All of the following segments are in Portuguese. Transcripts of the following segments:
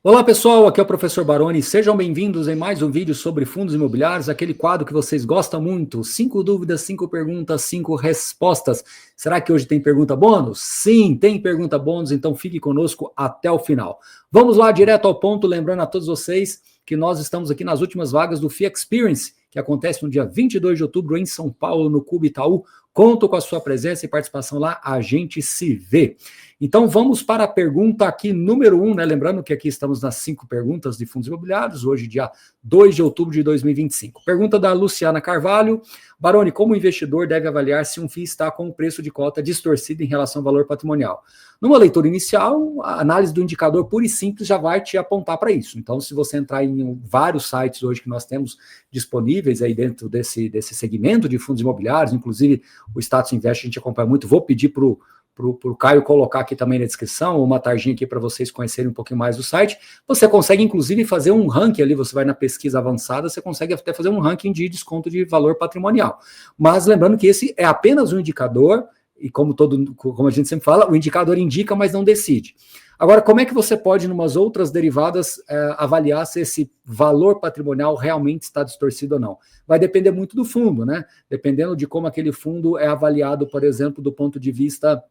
Olá pessoal, aqui é o professor Baroni, sejam bem-vindos em mais um vídeo sobre fundos imobiliários, aquele quadro que vocês gostam muito, 5 dúvidas, 5 perguntas, 5 respostas. Será que hoje tem pergunta bônus? Sim, tem pergunta bônus, então fique conosco até o final. Vamos lá, direto ao ponto, lembrando a todos vocês que nós estamos aqui nas últimas vagas do FIA Experience, que acontece no dia 22 de outubro em São Paulo, no Clube Itaú. Conto com a sua presença e participação lá, a gente se vê. Então vamos para a pergunta aqui número 1, né? Lembrando que aqui estamos nas 5 perguntas de fundos imobiliários, hoje dia 2 de outubro de 2025. Pergunta da Luciana Carvalho. Baroni, como o investidor deve avaliar se um FII está com o preço de cota distorcido em relação ao valor patrimonial? Numa leitura inicial, a análise do indicador puro e simples já vai te apontar para isso. Então, se você entrar em vários sites hoje que nós temos disponíveis aí dentro desse segmento de fundos imobiliários, inclusive o Status Invest a gente acompanha muito, vou pedir para o Caio colocar aqui também na descrição, uma tarjinha aqui para vocês conhecerem um pouquinho mais do site. Você consegue, inclusive, fazer um ranking ali, você vai na pesquisa avançada, você consegue até fazer um ranking de desconto de valor patrimonial. Mas lembrando que esse é apenas um indicador, e como a gente sempre fala, o indicador indica, mas não decide. Agora, como é que você pode, em umas outras derivadas, avaliar se esse valor patrimonial realmente está distorcido ou não? Vai depender muito do fundo, né? Dependendo de como aquele fundo é avaliado, por exemplo, do ponto de vista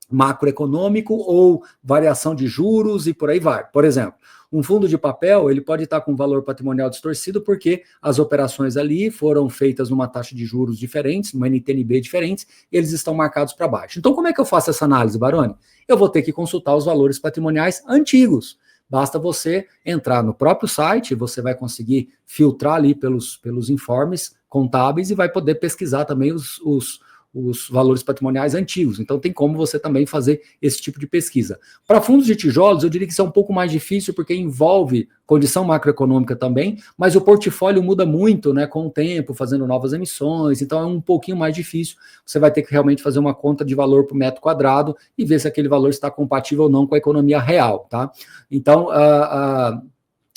macroeconômico ou variação de juros e por aí vai. Por exemplo, um fundo de papel, ele pode estar com valor patrimonial distorcido porque as operações ali foram feitas numa taxa de juros diferentes, numa NTNB diferentes, e eles estão marcados para baixo. Então, como é que eu faço essa análise, Baroni? Eu vou ter que consultar os valores patrimoniais antigos. Basta você entrar no próprio site, você vai conseguir filtrar ali pelos informes contábeis e vai poder pesquisar também os valores patrimoniais antigos. Então, tem como você também fazer esse tipo de pesquisa. Para fundos de tijolos, eu diria que isso é um pouco mais difícil, porque envolve condição macroeconômica também, mas o portfólio muda muito, né, com o tempo, fazendo novas emissões, então é um pouquinho mais difícil. Você vai ter que realmente fazer uma conta de valor por metro quadrado e ver se aquele valor está compatível ou não com a economia real, tá? Então,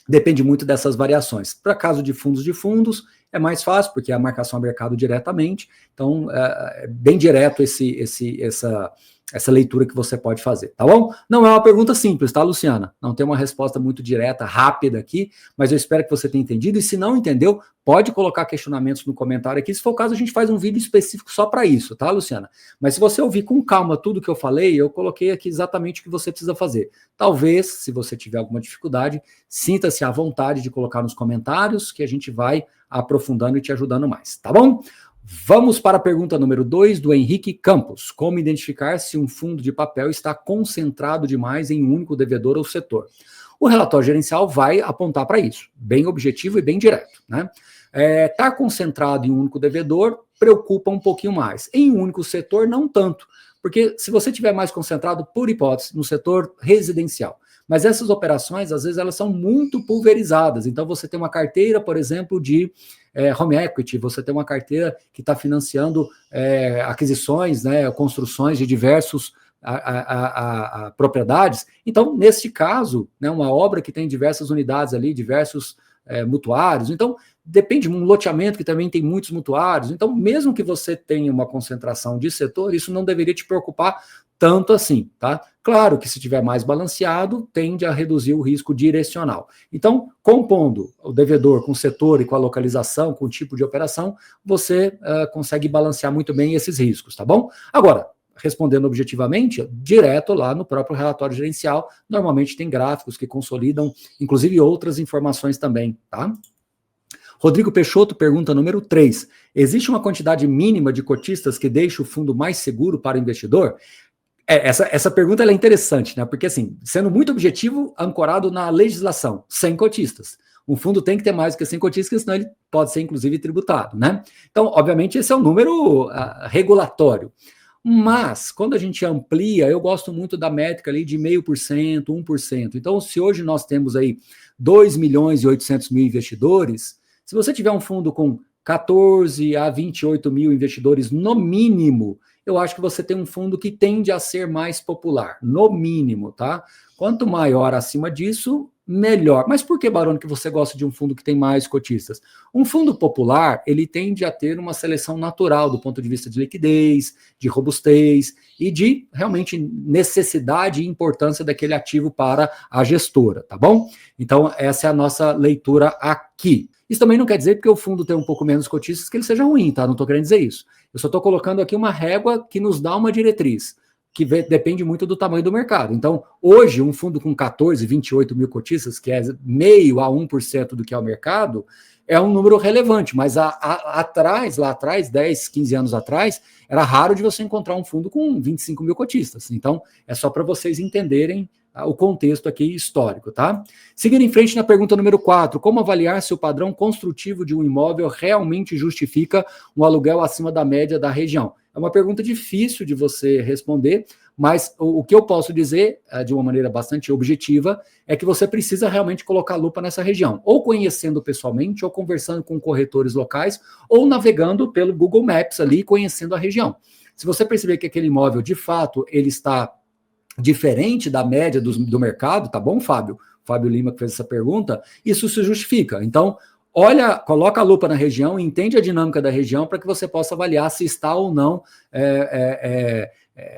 depende muito dessas variações. Para caso de fundos, é mais fácil, porque é a marcação a mercado diretamente, então é bem direto essa leitura que você pode fazer, tá bom? Não é uma pergunta simples, tá, Luciana? Não tem uma resposta muito direta, rápida aqui, mas eu espero que você tenha entendido, e se não entendeu, pode colocar questionamentos no comentário aqui, se for o caso a gente faz um vídeo específico só para isso, tá, Luciana? Mas se você ouvir com calma tudo que eu falei, eu coloquei aqui exatamente o que você precisa fazer. Talvez, se você tiver alguma dificuldade, sinta-se à vontade de colocar nos comentários, que a gente vai aprofundando e te ajudando mais, tá bom? Vamos para a pergunta número 2 do Henrique Campos. Como identificar se um fundo de papel está concentrado demais em um único devedor ou setor? O relatório gerencial vai apontar para isso, bem objetivo e bem direto, né? Estar concentrado em um único devedor preocupa um pouquinho mais. Em um único setor, não tanto, porque se você tiver mais concentrado, por hipótese, no setor residencial, mas essas operações, às vezes, elas são muito pulverizadas. Então, você tem uma carteira, por exemplo, de home equity, você tem uma carteira que está financiando aquisições, né, construções de diversos propriedades. Então, neste caso, né, uma obra que tem diversas unidades ali, diversos mutuários, então depende de um loteamento que também tem muitos mutuários, então mesmo que você tenha uma concentração de setor, isso não deveria te preocupar tanto assim, tá? Claro que se tiver mais balanceado, tende a reduzir o risco direcional. Então, compondo o devedor com o setor e com a localização, com o tipo de operação, você consegue balancear muito bem esses riscos, tá bom? Agora, respondendo objetivamente, direto lá no próprio relatório gerencial, normalmente tem gráficos que consolidam, inclusive outras informações também, tá? Rodrigo Peixoto pergunta número 3. Existe uma quantidade mínima de cotistas que deixa o fundo mais seguro para o investidor? Essa pergunta ela é interessante, né? Porque, assim, sendo muito objetivo, ancorado na legislação, 100 cotistas. Um fundo tem que ter mais do que 100 cotistas, senão ele pode ser, inclusive, tributado, né? Então, obviamente, esse é um número regulatório. Mas, quando a gente amplia, eu gosto muito da métrica ali de 0,5%, 1%. Então, se hoje nós temos aí 2 milhões e 800 mil investidores, se você tiver um fundo com 14 a 28 mil investidores no mínimo, eu acho que você tem um fundo que tende a ser mais popular, no mínimo, tá? Quanto maior acima disso, melhor. Mas por que, Baroni, que você gosta de um fundo que tem mais cotistas? Um fundo popular, ele tende a ter uma seleção natural do ponto de vista de liquidez, de robustez e de, realmente, necessidade e importância daquele ativo para a gestora, tá bom? Então, essa é a nossa leitura aqui. Isso também não quer dizer porque o fundo tem um pouco menos cotistas que ele seja ruim, tá? Não estou querendo dizer isso. Eu só estou colocando aqui uma régua que nos dá uma diretriz, que depende muito do tamanho do mercado. Então, hoje, um fundo com 14, 28 mil cotistas, que é meio a 1% do que é o mercado, é um número relevante, mas lá atrás, 10, 15 anos atrás, era raro de você encontrar um fundo com 25 mil cotistas. Então, é só para vocês entenderem o contexto aqui histórico, tá? Seguindo em frente na pergunta número 4, como avaliar se o padrão construtivo de um imóvel realmente justifica um aluguel acima da média da região? É uma pergunta difícil de você responder, mas o que eu posso dizer, de uma maneira bastante objetiva, é que você precisa realmente colocar lupa nessa região, ou conhecendo pessoalmente, ou conversando com corretores locais, ou navegando pelo Google Maps ali, conhecendo a região. Se você perceber que aquele imóvel, de fato, ele está diferente da média do mercado, tá bom, Fábio? Fábio Lima que fez essa pergunta, isso se justifica. Então, coloca a lupa na região, entende a dinâmica da região para que você possa avaliar se está ou não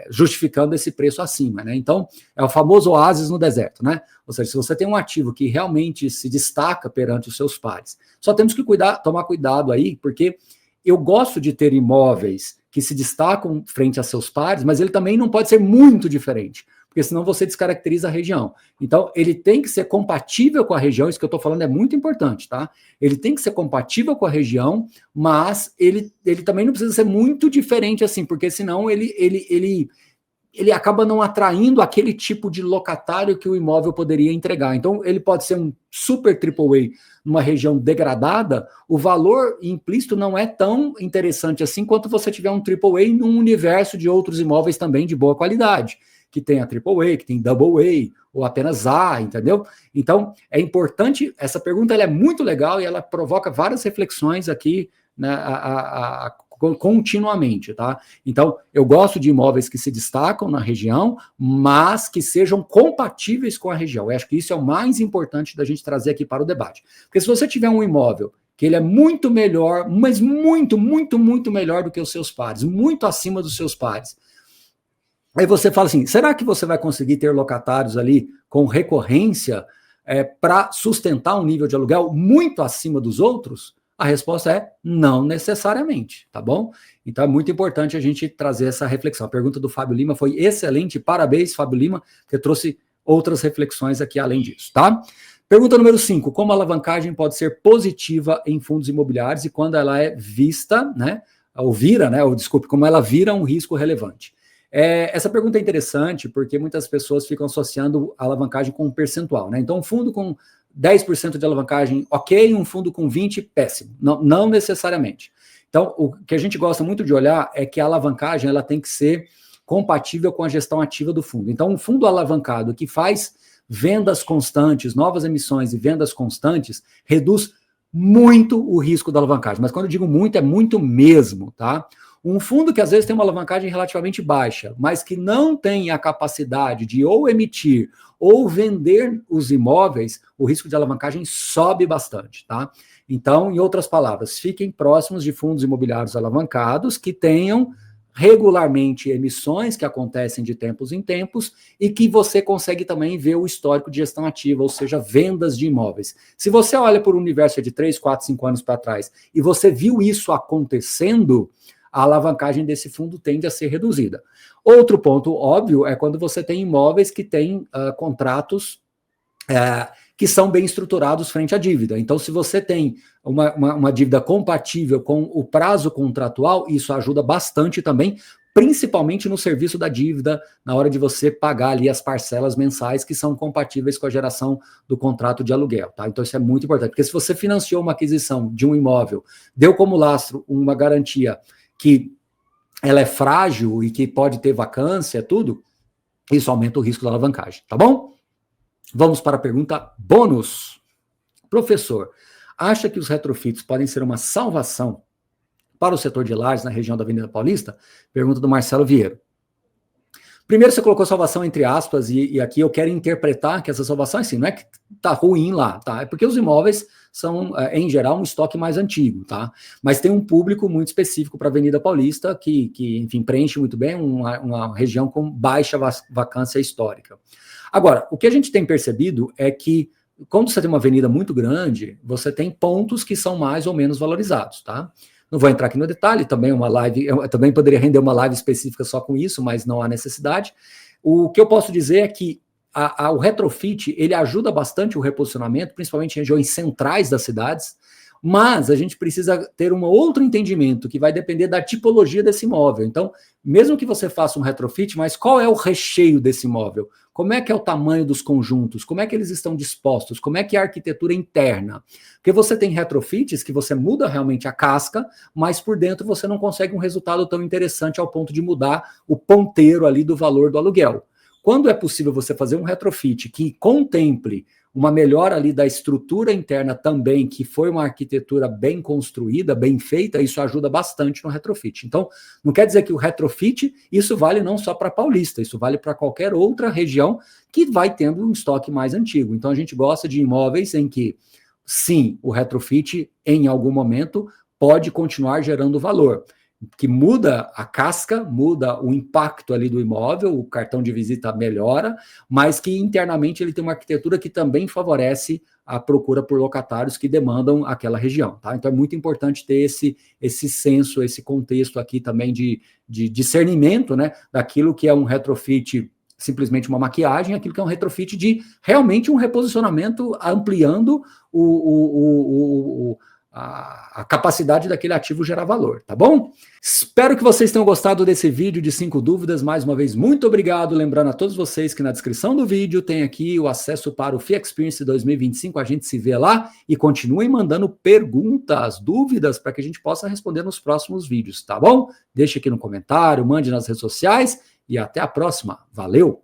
justificando esse preço acima, né? Então, é o famoso oásis no deserto, né? Ou seja, se você tem um ativo que realmente se destaca perante os seus pares, só temos que tomar cuidado aí, porque eu gosto de ter imóveis que se destacam frente a seus pares, mas ele também não pode ser muito diferente, porque senão você descaracteriza a região. Então, ele tem que ser compatível com a região, isso que eu estou falando é muito importante, tá? Ele tem que ser compatível com a região, mas ele também não precisa ser muito diferente assim, porque senão ele acaba não atraindo aquele tipo de locatário que o imóvel poderia entregar. Então, ele pode ser um super AAA numa região degradada, o valor implícito não é tão interessante assim quanto você tiver um AAA num universo de outros imóveis também de boa qualidade, que tem a AAA, que tem AA, ou apenas A, entendeu? Então, é importante, essa pergunta ela é muito legal e ela provoca várias reflexões aqui, né, continuamente, tá? Então, eu gosto de imóveis que se destacam na região, mas que sejam compatíveis com a região. Eu acho que isso é o mais importante da gente trazer aqui para o debate. Porque se você tiver um imóvel que ele é muito melhor, mas muito, muito, muito melhor do que os seus pares, muito acima dos seus pares, aí você fala assim, será que você vai conseguir ter locatários ali com recorrência para sustentar um nível de aluguel muito acima dos outros? A resposta é não necessariamente, tá bom? Então é muito importante a gente trazer essa reflexão. A pergunta do Fábio Lima foi excelente, parabéns, Fábio Lima, que trouxe outras reflexões aqui além disso, tá? Pergunta número 5, como a alavancagem pode ser positiva em fundos imobiliários e quando ela é vista, né, como ela vira um risco relevante. Essa pergunta é interessante porque muitas pessoas ficam associando a alavancagem com um percentual, né? Então, um fundo com 10% de alavancagem, ok, um fundo com 20%, péssimo. Não necessariamente. Então, o que a gente gosta muito de olhar é que a alavancagem ela tem que ser compatível com a gestão ativa do fundo. Então, um fundo alavancado que faz vendas constantes, novas emissões e vendas constantes, reduz muito o risco da alavancagem. Mas quando eu digo muito, é muito mesmo, tá? Um fundo que às vezes tem uma alavancagem relativamente baixa, mas que não tem a capacidade de ou emitir ou vender os imóveis, o risco de alavancagem sobe bastante, tá? Então, em outras palavras, fiquem próximos de fundos imobiliários alavancados que tenham regularmente emissões que acontecem de tempos em tempos e que você consegue também ver o histórico de gestão ativa, ou seja, vendas de imóveis. Se você olha por um universo de 3, 4, 5 anos para trás e você viu isso acontecendo, a alavancagem desse fundo tende a ser reduzida. Outro ponto óbvio é quando você tem imóveis que têm contratos que são bem estruturados frente à dívida. Então, se você tem uma dívida compatível com o prazo contratual, isso ajuda bastante também, principalmente no serviço da dívida, na hora de você pagar ali as parcelas mensais que são compatíveis com a geração do contrato de aluguel, tá? Então, isso é muito importante, porque se você financiou uma aquisição de um imóvel, deu como lastro uma garantia que ela é frágil e que pode ter vacância, tudo, isso aumenta o risco da alavancagem, tá bom? Vamos para a pergunta bônus. Professor, acha que os retrofits podem ser uma salvação para o setor de lajes na região da Avenida Paulista? Pergunta do Marcelo Vieira. Primeiro você colocou salvação entre aspas, e aqui eu quero interpretar que essa salvação, assim, não é que tá ruim lá, tá? É porque os imóveis são, em geral, um estoque mais antigo, tá? Mas tem um público muito específico para a Avenida Paulista, que, enfim, preenche muito bem uma região com baixa vacância histórica. Agora, o que a gente tem percebido é que, quando você tem uma avenida muito grande, você tem pontos que são mais ou menos valorizados, tá? Não vou entrar aqui no detalhe, também uma live, eu também poderia render uma live específica só com isso, mas não há necessidade. O que eu posso dizer é que o retrofit, ele ajuda bastante o reposicionamento, principalmente em regiões centrais das cidades, mas a gente precisa ter um outro entendimento, que vai depender da tipologia desse imóvel. Então, mesmo que você faça um retrofit, mas qual é o recheio desse imóvel? Como é que é o tamanho dos conjuntos? Como é que eles estão dispostos? Como é que é a arquitetura interna? Porque você tem retrofits que você muda realmente a casca, mas por dentro você não consegue um resultado tão interessante ao ponto de mudar o ponteiro ali do valor do aluguel. Quando é possível você fazer um retrofit que contemple uma melhora ali da estrutura interna também, que foi uma arquitetura bem construída, bem feita, isso ajuda bastante no retrofit. Então, não quer dizer que o retrofit, isso vale não só para Paulista, isso vale para qualquer outra região que vai tendo um estoque mais antigo. Então, a gente gosta de imóveis em que, sim, o retrofit, em algum momento, pode continuar gerando valor, que muda a casca, muda o impacto ali do imóvel, o cartão de visita melhora, mas que internamente ele tem uma arquitetura que também favorece a procura por locatários que demandam aquela região, tá? Então é muito importante ter esse senso, esse contexto aqui também de discernimento, né, daquilo que é um retrofit simplesmente uma maquiagem, aquilo que é um retrofit de realmente um reposicionamento ampliando a capacidade daquele ativo gerar valor, tá bom? Espero que vocês tenham gostado desse vídeo de 5 dúvidas. Mais uma vez, muito obrigado. Lembrando a todos vocês que na descrição do vídeo tem aqui o acesso para o FIA Experience 2025. A gente se vê lá e continuem mandando perguntas, dúvidas, para que a gente possa responder nos próximos vídeos, tá bom? Deixe aqui no comentário, mande nas redes sociais e até a próxima. Valeu!